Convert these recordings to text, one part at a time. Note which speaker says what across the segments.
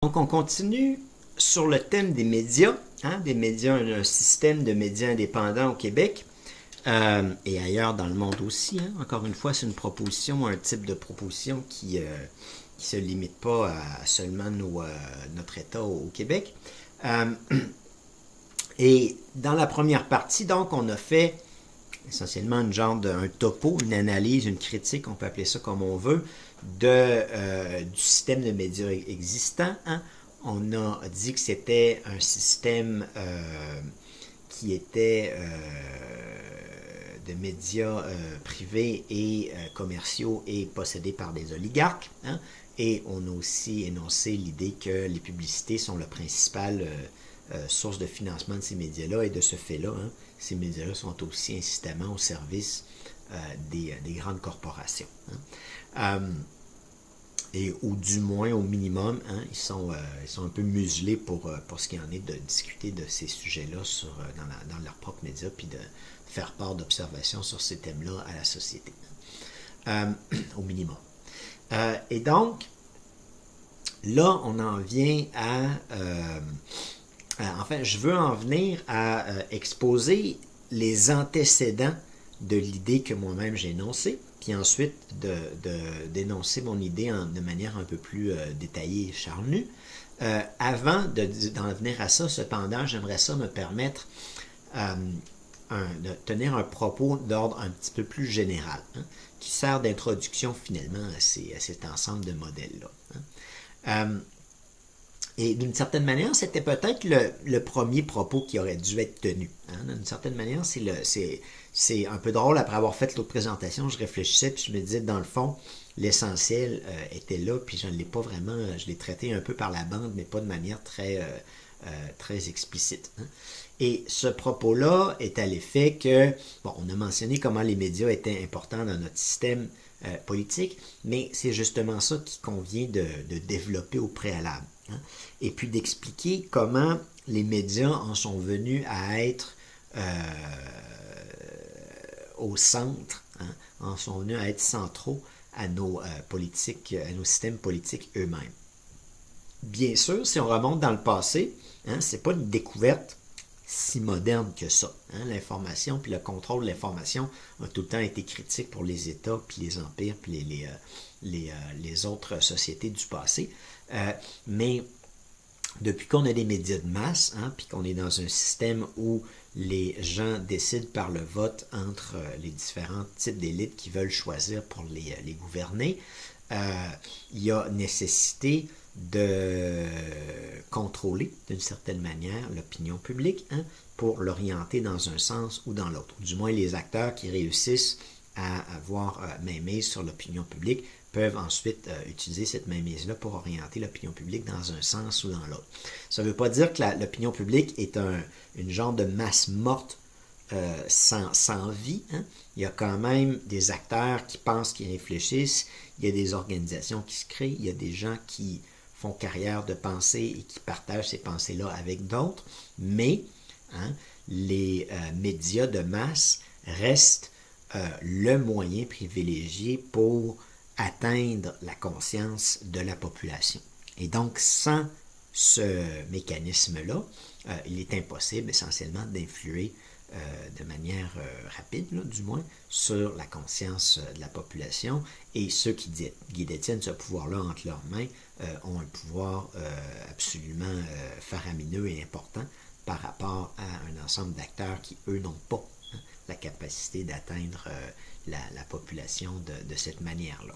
Speaker 1: Donc, on continue sur le thème des médias, des médias, un système de médias indépendants au Québec et ailleurs dans le monde aussi. Encore une fois, c'est une proposition, un type de proposition qui se limite pas à seulement notre État au Québec. Et dans la première partie, donc, on a fait essentiellement un topo, une analyse, une critique, on peut appeler ça comme on veut, du système de médias existant. On a dit que c'était un système qui était de médias privés et commerciaux et possédés par des oligarques. Et on a aussi énoncé l'idée que les publicités sont la principale source de financement de ces médias-là, et de ce fait-là, ces médias-là sont aussi insistamment au service des grandes corporations. Et ou du moins, au minimum, ils sont un peu muselés pour ce qui en est de discuter de ces sujets-là dans leurs propres médias, puis de faire part d'observations sur ces thèmes-là à la société, au minimum. Et donc, là, on en vient enfin, je veux en venir à exposer les antécédents de l'idée que moi-même j'ai énoncée, puis ensuite d'énoncer mon idée de manière un peu plus détaillée et charnue. Avant d'en venir à ça, cependant, j'aimerais ça me permettre de tenir un propos d'ordre un petit peu plus général, qui sert d'introduction finalement à cet ensemble de modèles-là. Et d'une certaine manière, c'était peut-être le premier propos qui aurait dû être tenu. D'une certaine manière, c'est un peu drôle. Après avoir fait l'autre présentation, je réfléchissais, puis je me disais, dans le fond, l'essentiel était là, puis je ne l'ai pas vraiment, je l'ai traité un peu par la bande, mais pas de manière très explicite. Et ce propos-là est à l'effet que, bon, on a mentionné comment les médias étaient importants dans notre système politique, mais c'est justement ça qui convient de développer au préalable. Et puis d'expliquer comment les médias en sont venus à être au centre, en sont venus à être centraux à nos politiques, à nos systèmes politiques eux-mêmes. Bien sûr, si on remonte dans le passé, c'est pas une découverte si moderne que ça. L'information puis le contrôle de l'information a tout le temps été critique pour les États, puis les empires, puis les autres sociétés du passé. Mais depuis qu'on a des médias de masse, puis qu'on est dans un système où les gens décident par le vote entre les différents types d'élites qui veulent choisir pour les gouverner, il y a nécessité de contrôler d'une certaine manière l'opinion publique pour l'orienter dans un sens ou dans l'autre. Du moins, les acteurs qui réussissent à avoir mainmise sur l'opinion publique peuvent ensuite utiliser cette mainmise-là pour orienter l'opinion publique dans un sens ou dans l'autre. Ça ne veut pas dire que l'opinion publique est une genre de masse morte sans vie. Il y a quand même des acteurs qui pensent, qui réfléchissent, il y a des organisations qui se créent, il y a des gens qui font carrière de pensée et qui partagent ces pensées-là avec d'autres, mais les médias de masse restent le moyen privilégié pour atteindre la conscience de la population. Et donc, sans ce mécanisme-là, il est impossible essentiellement d'influer de manière rapide, du moins, sur la conscience de la population. Et ceux qui détiennent ce pouvoir-là entre leurs mains ont un pouvoir absolument faramineux et important par rapport à un ensemble d'acteurs qui, eux, n'ont pas la capacité d'atteindre la population de cette manière-là.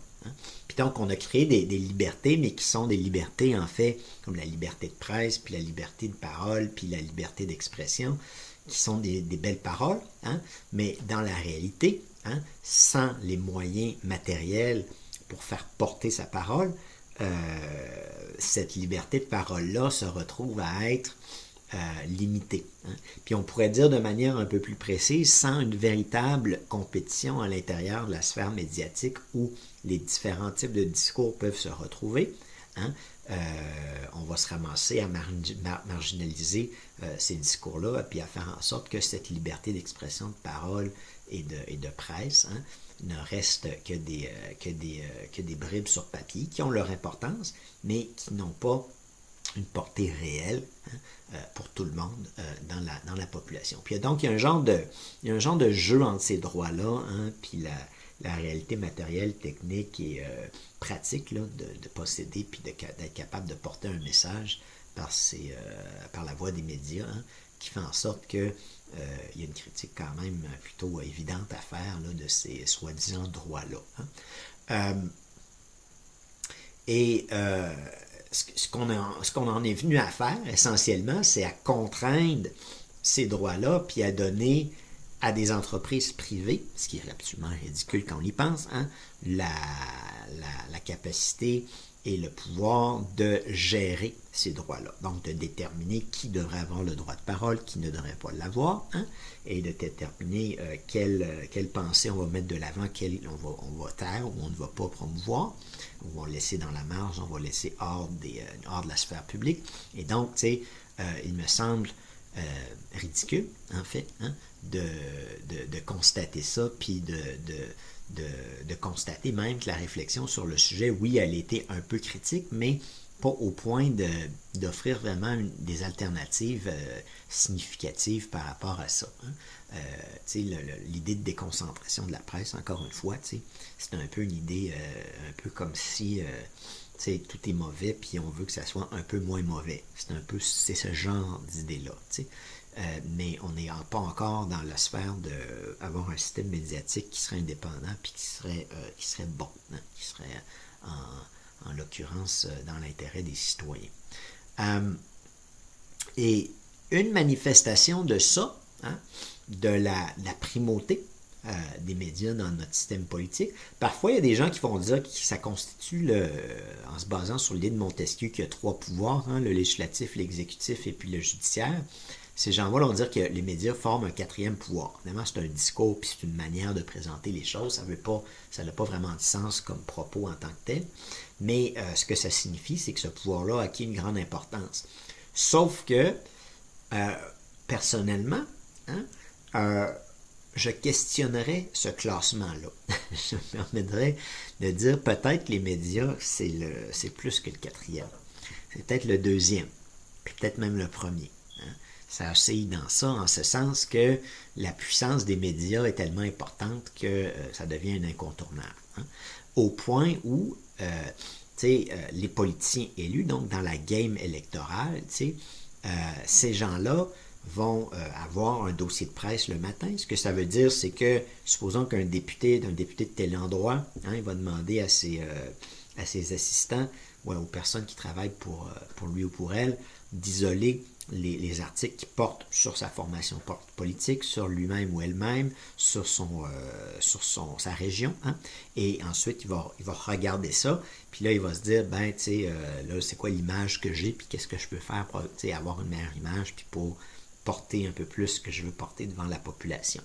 Speaker 1: Puis donc, on a créé des libertés, mais qui sont des libertés, en fait, comme la liberté de presse, puis la liberté de parole, puis la liberté d'expression, qui sont des belles paroles, mais dans la réalité, sans les moyens matériels pour faire porter sa parole, cette liberté de parole-là se retrouve à être limitée. Puis on pourrait dire de manière un peu plus précise, sans une véritable compétition à l'intérieur de la sphère médiatique où les différents types de discours peuvent se retrouver, on va se ramasser à marginaliser ces discours-là, puis à faire en sorte que cette liberté d'expression de parole et de presse ne reste que des bribes sur papier qui ont leur importance, mais qui n'ont pas une portée réelle pour tout le monde dans la population. Puis donc, il y a un genre de jeu entre ces droits-là, puis la réalité matérielle, technique et pratique là, de posséder puis d'être capable de porter un message par la voie des médias, qui fait en sorte que il y a une critique quand même plutôt évidente à faire là, de ces soi-disant droits-là. Et ce qu'on en est venu à faire, essentiellement, c'est à contraindre ces droits-là, puis à donner à des entreprises privées, ce qui est absolument ridicule quand on y pense, la capacité et le pouvoir de gérer ces droits-là. Donc, de déterminer qui devrait avoir le droit de parole, qui ne devrait pas l'avoir, et de déterminer quelle pensée on va mettre de l'avant, on va taire ou on ne va pas promouvoir, ou on va laisser dans la marge, on va laisser hors de la sphère publique. Et donc, tu sais, il me semble ridicule, en fait, de constater ça, puis de constater même que la réflexion sur le sujet, oui, elle était un peu critique, mais pas au point d'offrir vraiment des alternatives significatives par rapport à ça. L'idée de déconcentration de la presse, encore une fois, c'est un peu une idée, un peu comme si tout est mauvais, puis on veut que ça soit un peu moins mauvais. C'est ce genre d'idée-là. Mais on n'est pas encore dans la sphère d'avoir un système médiatique qui serait indépendant puis qui serait bon, qui serait en l'occurrence dans l'intérêt des citoyens. Et une manifestation de ça, de la primauté des médias dans notre système politique. Parfois, il y a des gens qui vont dire que ça constitue, en se basant sur l'idée de Montesquieu, qu'il y a 3 pouvoirs, le législatif, l'exécutif et puis le judiciaire. Ces gens-là vont dire que les médias forment un 4e pouvoir. Évidemment, c'est un discours puis c'est une manière de présenter les choses. Ça n'a pas vraiment de sens comme propos en tant que tel. Mais ce que ça signifie, c'est que ce pouvoir-là a acquis une grande importance. Sauf que, personnellement, je questionnerais ce classement-là. Je me permettrais de dire peut-être que les médias, c'est plus que le 4e. C'est peut-être le 2e, puis peut-être même le 1er. Ça oscille dans ça, en ce sens que la puissance des médias est tellement importante que ça devient un incontournable. Au point où les politiciens élus, donc dans la game électorale, ces gens-là vont avoir un dossier de presse le matin. Ce que ça veut dire, c'est que, supposons qu'un député de tel endroit, il va demander à ses assistants ou aux personnes qui travaillent pour lui ou pour elle d'isoler les articles qui portent sur sa formation politique, sur lui-même ou elle-même, sur sa région. Et ensuite, il va regarder ça, puis là, il va se dire, là, c'est quoi l'image que j'ai, puis qu'est-ce que je peux faire pour avoir une meilleure image, puis pour porter un peu plus ce que je veux porter devant la population.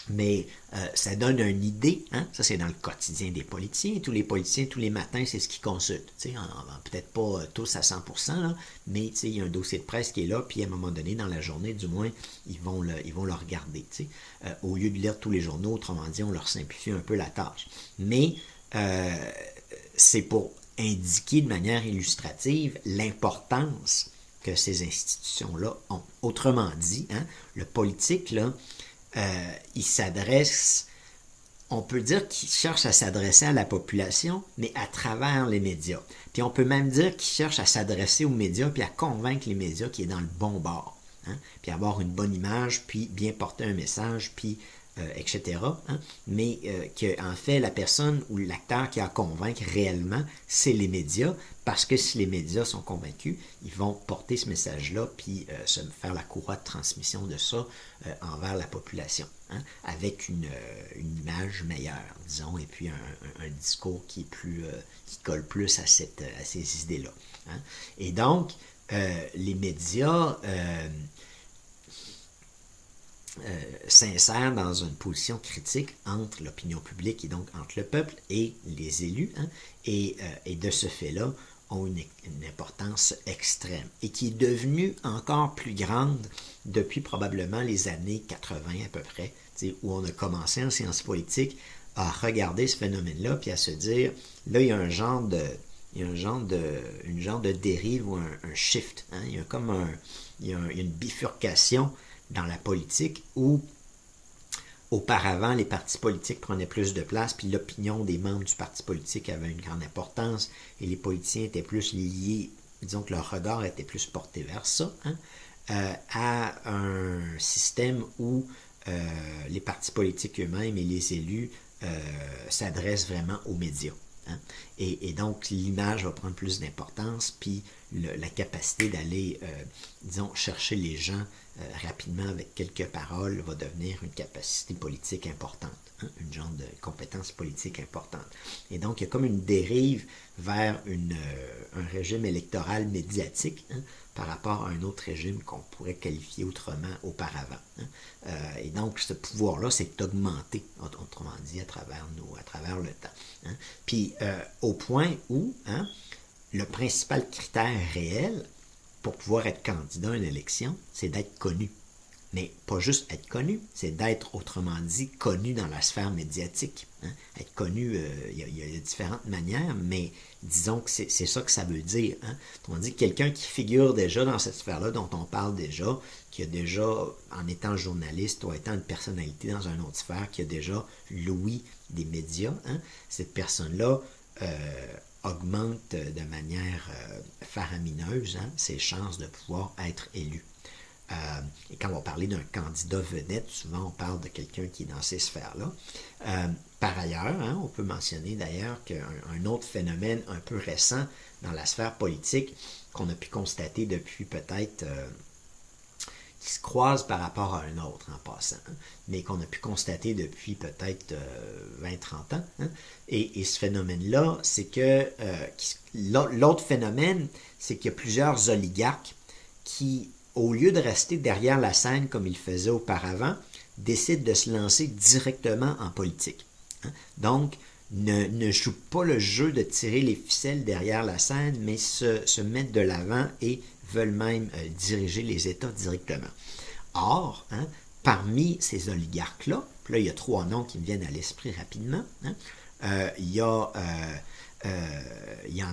Speaker 1: Mais ça donne une idée, ça c'est dans le quotidien des politiciens. Tous les politiciens, tous les matins, c'est ce qu'ils consultent. Peut-être pas tous à 100%, là, mais il y a un dossier de presse qui est là, puis à un moment donné, dans la journée, du moins, ils vont le regarder. Au lieu de lire tous les journaux, autrement dit, on leur simplifie un peu la tâche. Mais c'est pour indiquer de manière illustrative l'importance que ces institutions-là ont. Autrement dit, le politique, là, il s'adresse, on peut dire qu'il cherche à s'adresser à la population, mais à travers les médias. Puis on peut même dire qu'il cherche à s'adresser aux médias, puis à convaincre les médias qu'il est dans le bon bord. Puis avoir une bonne image, puis bien porter un message, puis etc. Mais qu'en fait, la personne ou l'acteur qui a à convaincre réellement, c'est les médias, parce que si les médias sont convaincus, ils vont porter ce message-là, puis se faire la courroie de transmission de ça envers la population, avec une image meilleure, disons, et puis un discours qui colle plus à ces idées-là. Et donc, les médias s'insèrent dans une position critique entre l'opinion publique et donc entre le peuple et les élus, et de ce fait-là ont une importance extrême et qui est devenue encore plus grande depuis probablement les années 80 à peu près, où on a commencé en sciences politiques à regarder ce phénomène-là puis à se dire, là il y a un genre il y a une genre de dérive ou un shift. Hein? Il y a comme il y a une bifurcation dans la politique où auparavant, les partis politiques prenaient plus de place, puis l'opinion des membres du parti politique avait une grande importance, et les politiciens étaient plus liés, disons que leur regard était plus porté vers ça, hein, à un système où les partis politiques eux-mêmes et les élus s'adressent vraiment aux médias. Hein? Et donc, l'image va prendre plus d'importance, puis la capacité d'aller, disons, chercher les gens rapidement avec quelques paroles va devenir une capacité politique importante, hein? Une genre de compétence politique importante. Et donc, il y a comme une dérive vers un régime électoral médiatique, hein, par rapport à un autre régime qu'on pourrait qualifier autrement auparavant. Hein? Et donc, ce pouvoir-là s'est augmenté, autrement dit, à travers le temps. Hein? Puis, au point où, hein, le principal critère réel pour pouvoir être candidat à une élection, c'est d'être connu. Mais pas juste être connu, c'est d'être, autrement dit, connu dans la sphère médiatique. Hein? Être connu, il y a différentes manières, mais disons que c'est ça que ça veut dire. Hein? On dit quelqu'un qui figure déjà dans cette sphère-là, dont on parle déjà, qui a déjà, en étant journaliste ou étant une personnalité dans une autre sphère, qui a déjà l'ouïe des médias, hein? Cette personne-là augmente de manière faramineuse, hein, ses chances de pouvoir être élu. Et quand on va parler d'un candidat vedette, souvent on parle de quelqu'un qui est dans ces sphères-là. Par ailleurs, hein, on peut mentionner d'ailleurs qu'un autre phénomène un peu récent dans la sphère politique qu'on a pu constater depuis peut-être qui se croise par rapport à un autre en passant, hein, mais qu'on a pu constater depuis peut-être 20-30 ans. Hein, et ce phénomène-là, c'est que l'autre phénomène, c'est qu'il y a plusieurs oligarques qui, au lieu de rester derrière la scène comme ils faisaient auparavant, décident de se lancer directement en politique. Hein. Donc, ne jouent pas le jeu de tirer les ficelles derrière la scène, mais se mettent de l'avant et veulent même diriger les États directement. Or, hein, parmi ces oligarques-là, là, il y a 3 noms qui me viennent à l'esprit rapidement. Hein, il y en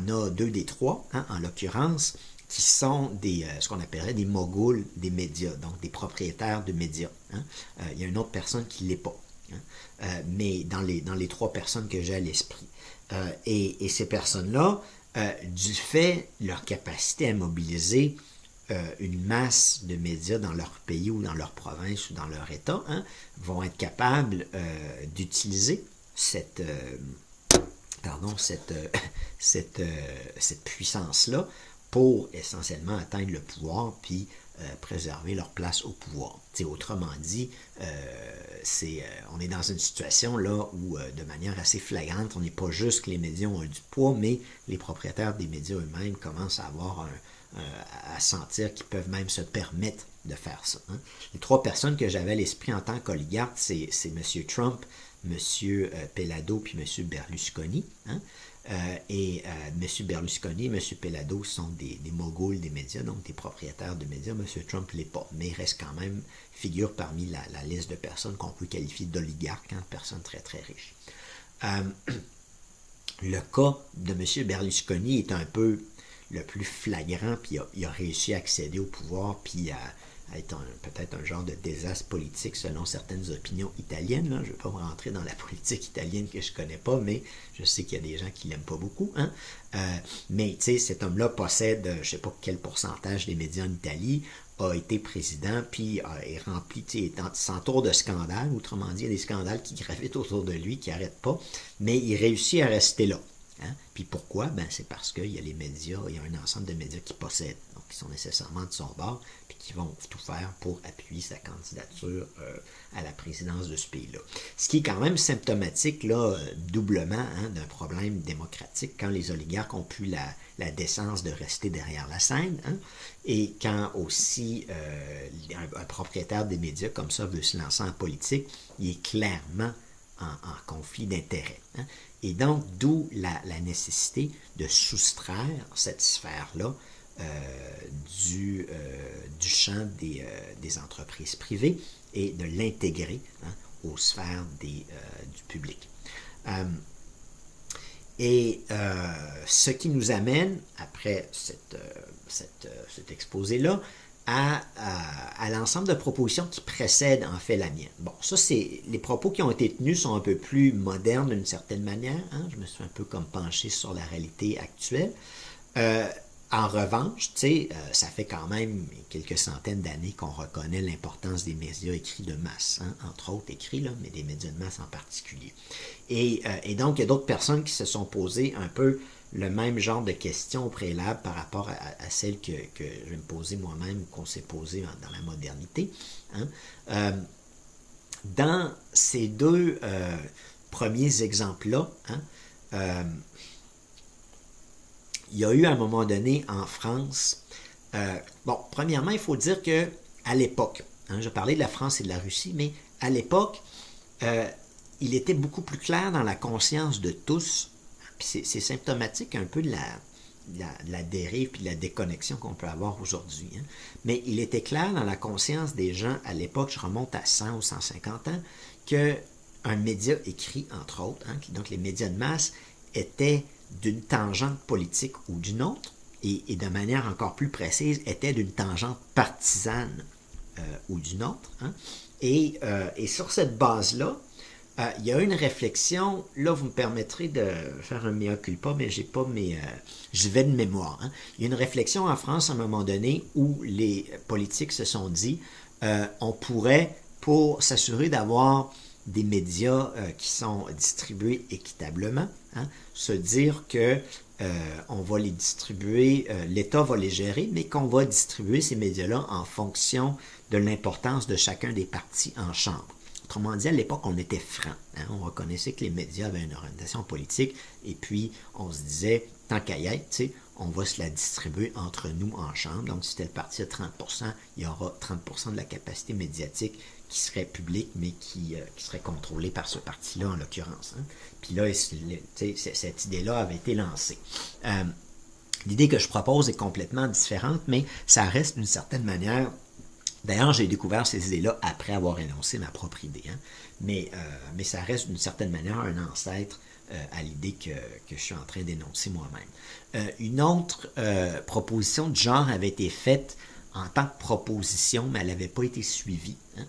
Speaker 1: a 2 des 3, hein, en l'occurrence, qui sont ce qu'on appellerait des moguls des médias, donc des propriétaires de médias. Hein. Il y a une autre personne qui ne l'est pas, hein, mais dans les 3 personnes que j'ai à l'esprit. Et ces personnes-là, du fait de leur capacité à mobiliser une masse de médias dans leur pays ou dans leur province ou dans leur État, hein, vont être capables d'utiliser cette puissance-là pour essentiellement atteindre le pouvoir puis préserver leur place au pouvoir. T'sais, autrement dit, on est dans une situation là où, de manière assez flagrante, on n'est pas juste que les médias ont du poids, mais les propriétaires des médias eux-mêmes commencent à avoir à sentir qu'ils peuvent même se permettre de faire ça. Hein. Les 3 personnes que j'avais à l'esprit en tant qu'oligarque, c'est M. Trump, M. Pellado puis M. Berlusconi. Hein. M. Berlusconi et M. Pellado sont des moguls des médias, donc des propriétaires de médias. M. Trump ne l'est pas, mais il reste quand même figure parmi la liste de personnes qu'on peut qualifier d'oligarques, hein, de personnes très très riches. Le cas de M. Berlusconi est un peu le plus flagrant, puis il a réussi à accéder au pouvoir, puis à être peut-être un genre de désastre politique selon certaines opinions italiennes. Là. Je ne vais pas me rentrer dans la politique italienne que je ne connais pas, mais je sais qu'il y a des gens qui ne l'aiment pas beaucoup. Hein? Mais tu sais, cet homme-là possède, je ne sais pas quel pourcentage des médias en Italie, a été président, puis est rempli, s'entoure de scandales. Autrement dit, il y a des scandales qui gravitent autour de lui, qui n'arrêtent pas, mais il réussit à rester là. Hein? Puis pourquoi? Ben, c'est parce qu'il y a les médias, il y a un ensemble de médias qui possèdent, donc qui sont nécessairement de son bord, puis qui vont tout faire pour appuyer sa candidature à la présidence de ce pays-là. Ce qui est quand même symptomatique, là, doublement, hein, d'un problème démocratique, quand les oligarques ont pu la décence de rester derrière la scène, hein, et quand aussi un propriétaire des médias comme ça veut se lancer en politique, il est clairement en conflit d'intérêts. Hein. Et donc, d'où la nécessité de soustraire cette sphère-là du champ des entreprises privées et de l'intégrer, hein, aux sphères du public. Et ce qui nous amène, après cet exposé-là, à l'ensemble de propositions qui précèdent en fait la mienne. Bon, ça c'est les propos qui ont été tenus sont un peu plus modernes d'une certaine manière. Hein? Je me suis un peu comme penché sur la réalité actuelle. En revanche, ça fait quand même quelques centaines d'années qu'on reconnaît l'importance des médias écrits de masse, hein, entre autres écrits, là, mais des médias de masse en particulier. Et donc, il y a d'autres personnes qui se sont posées un peu le même genre de questions au préalable par rapport à celles que je vais me poser moi-même, qu'on s'est posées dans la modernité. Hein. Dans ces deux premiers exemples-là, hein, il y a eu à un moment donné en France, bon, premièrement, il faut dire que à l'époque, hein, je parlais de la France et de la Russie, mais à l'époque, il était beaucoup plus clair dans la conscience de tous, puis c'est symptomatique un peu de la dérive puis de la déconnexion qu'on peut avoir aujourd'hui. Hein. Mais il était clair dans la conscience des gens à l'époque, je remonte à 100 ou 150 ans, qu'un média écrit, entre autres, hein, donc les médias de masse, étaient d'une tangente politique ou d'une autre, et de manière encore plus précise, était d'une tangente partisane ou d'une autre. Hein. Et sur cette base-là, il y a une réflexion, là vous me permettrez de faire un mea culpa, mais j'ai pas mes... je vais de mémoire. Hein. Il y a une réflexion en France à un moment donné où les politiques se sont dit on pourrait, pour s'assurer d'avoir des médias qui sont distribués équitablement, hein, se dire que on va les distribuer, l'État va les gérer, mais qu'on va distribuer ces médias-là en fonction de l'importance de chacun des partis en chambre. Autrement dit, à l'époque, on était franc. Hein, on reconnaissait que les médias avaient une orientation politique, et puis on se disait, tant qu'à y être, on va se la distribuer entre nous en chambre. Donc, si tel parti a 30%, il y aura 30% de la capacité médiatique qui serait publique, mais qui serait contrôlée par ce parti-là, en l'occurrence. Hein. Puis là, cette idée-là avait été lancée. L'idée que je propose est complètement différente, mais ça reste d'une certaine manière... D'ailleurs, j'ai découvert ces idées-là après avoir énoncé ma propre idée. Hein. Mais ça reste d'une certaine manière un ancêtre à l'idée que je suis en train d'énoncer moi-même. Une autre proposition de genre avait été faite en tant que proposition, mais elle n'avait pas été suivie. Hein.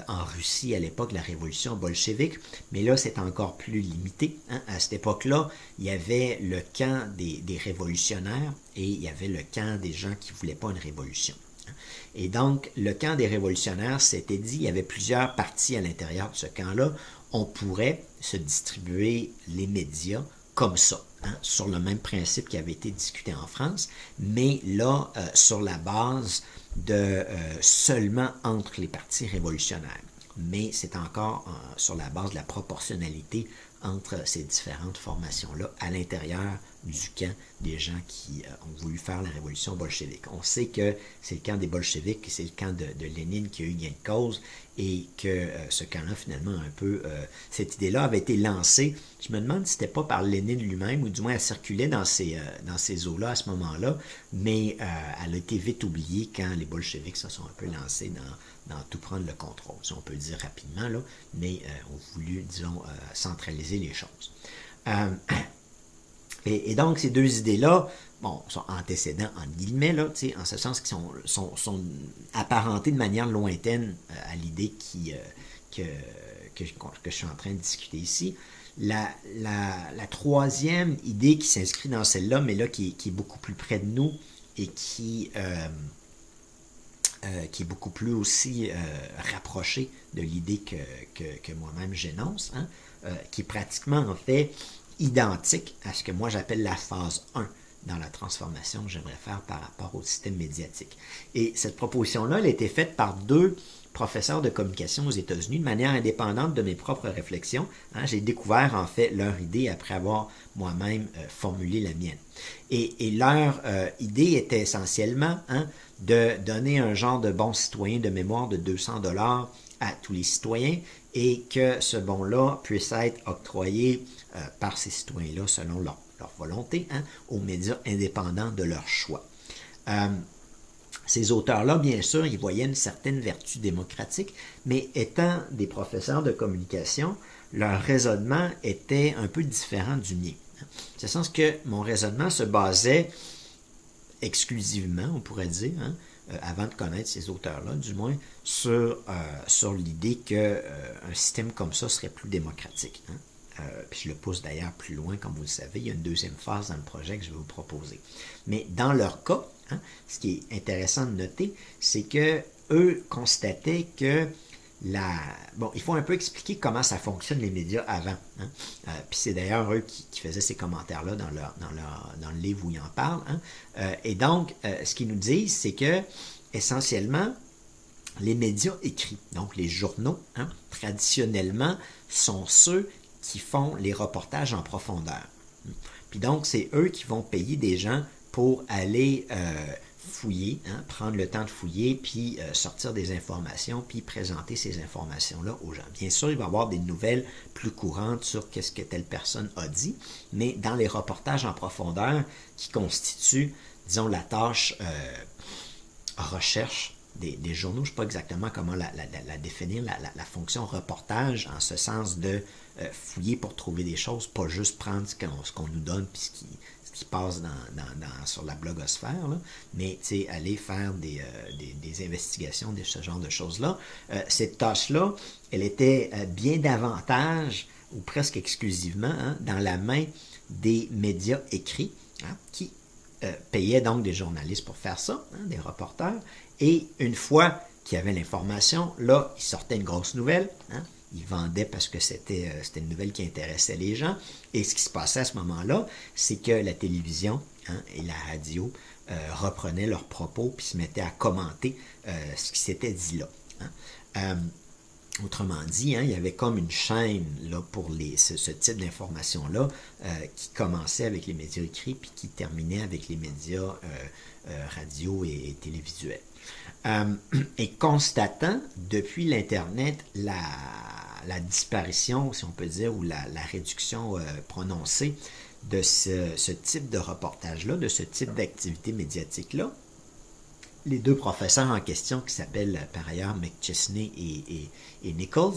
Speaker 1: En Russie, à l'époque, la révolution bolchevique, mais là, c'est encore plus limité. Hein. À cette époque-là, il y avait le camp des révolutionnaires et il y avait le camp des gens qui ne voulaient pas une révolution. Et donc, le camp des révolutionnaires s'était dit, il y avait plusieurs partis à l'intérieur de ce camp-là, on pourrait se distribuer les médias comme ça, hein, sur le même principe qui avait été discuté en France, mais là, sur la base de seulement entre les partis révolutionnaires. Mais c'est encore sur la base de la proportionnalité entre ces différentes formations-là à l'intérieur du camp des gens qui ont voulu faire la révolution bolchevique. On sait que c'est le camp des bolcheviques, c'est le camp de Lénine qui a eu gain de cause et que ce camp-là, finalement, un peu... cette idée-là avait été lancée. Je me demande si c'était pas par Lénine lui-même, ou du moins elle circulait dans ces eaux-là à ce moment-là, mais elle a été vite oubliée quand les bolcheviks se sont un peu lancés dans tout prendre le contrôle, si on peut le dire rapidement, là, mais ont voulu, disons, centraliser les choses. Et donc, ces deux idées-là, bon, sont antécédents, en guillemets, là, en ce sens qu'ils sont apparentés de manière lointaine à l'idée que je suis en train de discuter ici. La troisième idée qui s'inscrit dans celle-là, mais là, qui est beaucoup plus près de nous et qui est beaucoup plus aussi rapprochée de l'idée que moi-même j'énonce, hein, qui est pratiquement, en fait, identique à ce que moi j'appelle la phase 1 dans la transformation que j'aimerais faire par rapport au système médiatique. Et cette proposition-là, elle a été faite par deux professeurs de communication aux États-Unis de manière indépendante de mes propres réflexions. Hein, j'ai découvert en fait leur idée après avoir moi-même formulé la mienne. Et leur idée était essentiellement de donner un genre de bon citoyen de mémoire de 200$ à tous les citoyens et que ce bon-là puisse être octroyé par ces citoyens-là selon leur volonté, aux médias indépendants de leur choix. Ces auteurs-là, bien sûr, ils voyaient une certaine vertu démocratique, mais étant des professeurs de communication, leur raisonnement était un peu différent du mien. C'est le sens que mon raisonnement se basait exclusivement, on pourrait dire, avant de connaître ces auteurs-là, du moins, sur l'idée qu'un système comme ça serait plus démocratique. Puis je le pousse d'ailleurs plus loin, comme vous le savez, il y a une deuxième phase dans le projet que je vais vous proposer. Mais dans leur cas, ce qui est intéressant de noter, c'est que eux constataient que bon, il faut un peu expliquer comment ça fonctionne les médias avant. Puis c'est d'ailleurs eux qui faisaient ces commentaires-là dans le livre où ils en parlent. Et donc, ce qu'ils nous disent, c'est que essentiellement, les médias écrits, donc les journaux, traditionnellement, sont ceux qui font les reportages en profondeur. Puis donc, c'est eux qui vont payer des gens pour aller fouiller, prendre le temps de fouiller, puis sortir des informations, puis présenter ces informations-là aux gens. Bien sûr, il va y avoir des nouvelles plus courantes sur qu'est-ce que telle personne a dit, mais dans les reportages en profondeur qui constituent, disons, la tâche recherche des journaux, je ne sais pas exactement comment la définir, la fonction reportage, en ce sens de fouiller pour trouver des choses, pas juste prendre ce qu'on nous donne, puis ce qui passe sur la blogosphère, là, mais aller faire des investigations, ce genre de choses-là. Cette tâche-là, elle était bien davantage, ou presque exclusivement, dans la main des médias écrits, qui payaient donc des journalistes pour faire ça, des reporters, et une fois qu'il y avait l'information, là, il sortait une grosse nouvelle, il vendait parce que c'était une nouvelle qui intéressait les gens. Et ce qui se passait à ce moment-là, c'est que la télévision et la radio reprenaient leurs propos puis se mettaient à commenter ce qui s'était dit là. Autrement dit, il y avait comme une chaîne là, pour ce type d'information-là qui commençait avec les médias écrits puis qui terminait avec les médias radio et télévisuels. Et constatant depuis l'Internet la disparition, si on peut dire, ou la réduction prononcée de ce type de reportage-là, de ce type d'activité médiatique-là, les deux professeurs en question, qui s'appellent par ailleurs McChesney et Nichols,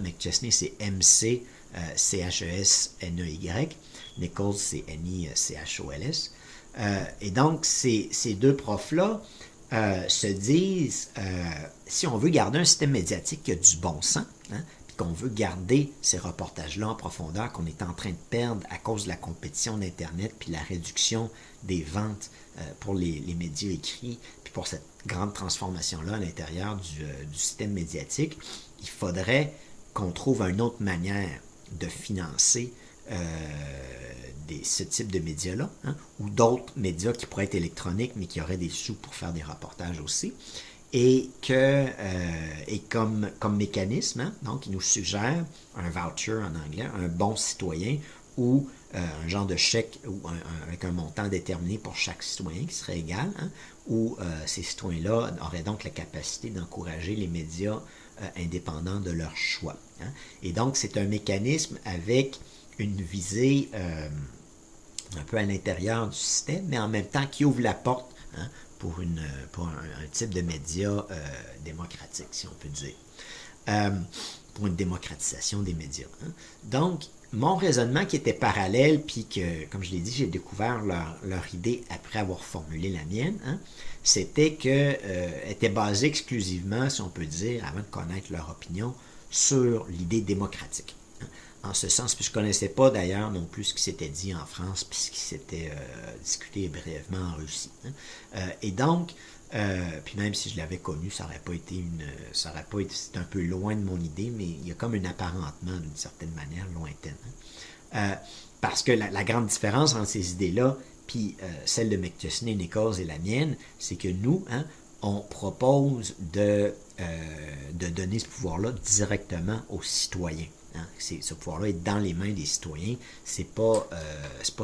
Speaker 1: McChesney c'est M-C-C-H-E-S-N-E-Y, Nichols c'est N-I-C-H-O-L-S, et donc ces deux profs-là se disent, si on veut garder un système médiatique qui a du bon sens, puis qu'on veut garder ces reportages-là en profondeur qu'on est en train de perdre à cause de la compétition d'Internet puis la réduction des ventes pour les médias écrits, puis pour cette grande transformation-là à l'intérieur du système médiatique, il faudrait qu'on trouve une autre manière de financer ce type de médias-là, ou d'autres médias qui pourraient être électroniques, mais qui auraient des sous pour faire des reportages aussi. Et comme mécanisme, donc, il nous suggère un voucher en anglais, un bon citoyen, ou un genre de chèque avec un montant déterminé pour chaque citoyen qui serait égal, où ces citoyens-là auraient donc la capacité d'encourager les médias indépendants de leur choix. Et donc, c'est un mécanisme avec une visée un peu à l'intérieur du système, mais en même temps qui ouvre la porte pour un type de médias démocratique, si on peut dire, pour une démocratisation des médias. Donc, mon raisonnement qui était parallèle, puis que, comme je l'ai dit, j'ai découvert leur idée après avoir formulé la mienne, c'était était basé exclusivement, si on peut dire, avant de connaître leur opinion, sur l'idée démocratique. En ce sens, puis je ne connaissais pas d'ailleurs non plus ce qui s'était dit en France, puis ce qui s'était discuté brièvement en Russie. Et donc, puis même si je l'avais connu, ça n'aurait pas été c'est un peu loin de mon idée, mais il y a comme un apparentement d'une certaine manière lointaine. Parce que la grande différence entre ces idées-là, puis celle de McChesney, Nichols et la mienne, c'est que nous, on propose de donner ce pouvoir-là directement aux citoyens. Ce pouvoir-là est dans les mains des citoyens. C'est pas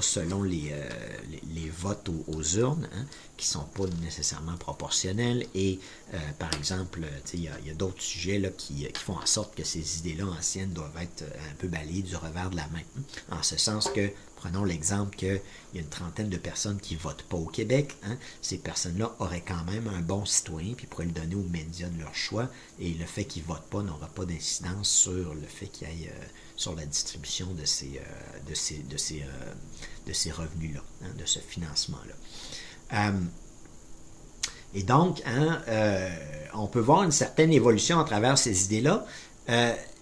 Speaker 1: selon les votes aux urnes, qui sont pas nécessairement proportionnels. Et par exemple, il y a d'autres sujets là, qui font en sorte que ces idées-là anciennes doivent être un peu balayées du revers de la main. En ce sens que, prenons l'exemple qu'il y a une trentaine de personnes qui ne votent pas au Québec. Ces personnes-là auraient quand même un bon citoyen, puis pourraient le donner aux médias de leur choix, et le fait qu'ils ne votent pas n'aura pas d'incidence sur le fait qu'il y ait sur la distribution de ces revenus-là, hein, de ce financement-là. Et donc, hein, on peut voir une certaine évolution à travers ces idées-là,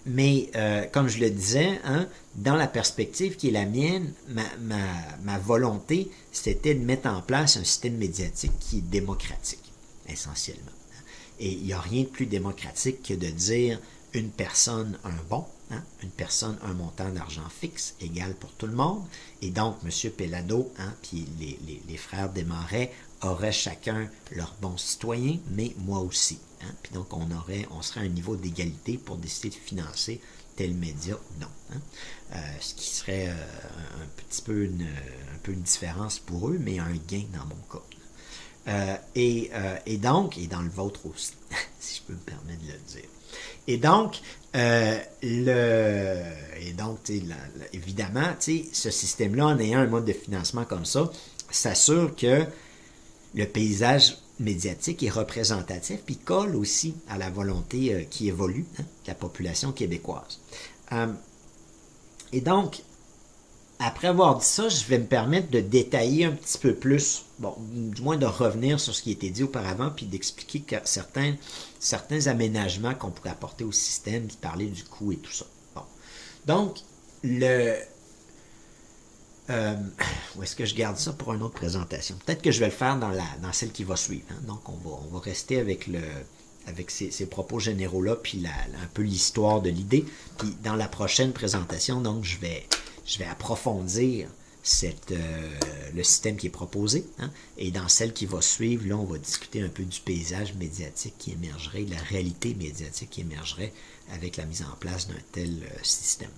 Speaker 1: mais comme je le disais, hein, dans la perspective qui est la mienne, ma volonté, c'était de mettre en place un système médiatique qui est démocratique, essentiellement. Et il n'y a rien de plus démocratique que de dire une personne un bon, hein, une personne un montant d'argent fixe égal pour tout le monde. Et donc, M. Pellado, hein, puis les frères Desmarais auraient chacun leur bon citoyen, mais moi aussi. Hein. Puis donc, on serait à un niveau d'égalité pour décider de financer tel média ou non. Hein. Ce qui serait un petit peu une différence pour eux, mais un gain dans mon cas. Et donc, et dans le vôtre aussi, si je peux me permettre de le dire. Et donc, évidemment, ce système-là, en ayant un mode de financement comme ça, s'assure que le paysage médiatique est représentatif, puis colle aussi à la volonté qui évolue, hein, de la population québécoise. Et donc, après avoir dit ça, je vais me permettre de détailler un petit peu plus, bon, du moins de revenir sur ce qui a été dit auparavant, puis d'expliquer certains aménagements qu'on pourrait apporter au système, puis parler du coût et tout ça. Bon. Donc, où est-ce que je garde ça pour une autre présentation? Peut-être que je vais le faire dans celle qui va suivre. Hein? Donc, on va rester avec ces propos généraux-là, puis un peu l'histoire de l'idée. Puis dans la prochaine présentation, donc, je vais approfondir le système qui est proposé. Hein? Et dans celle qui va suivre, là, on va discuter un peu du paysage médiatique qui émergerait, de la réalité médiatique qui émergerait avec la mise en place d'un tel système.